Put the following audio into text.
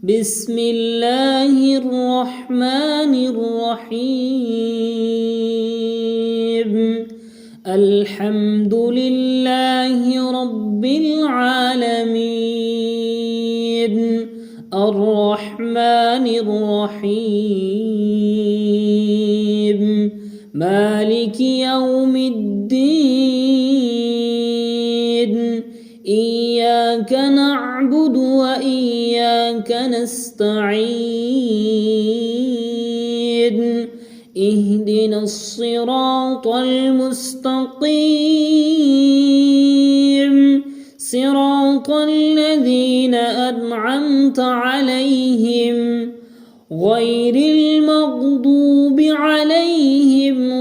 بسم الله الرحمن الرحيم الحمد لله رب العالمين الرحمن الرحيم مالك يوم الدين إياك نعبد وإياك نستعين اهدنا الصراط المستقيم صراط الذين أنعمت عليهم غير المغضوب عليهم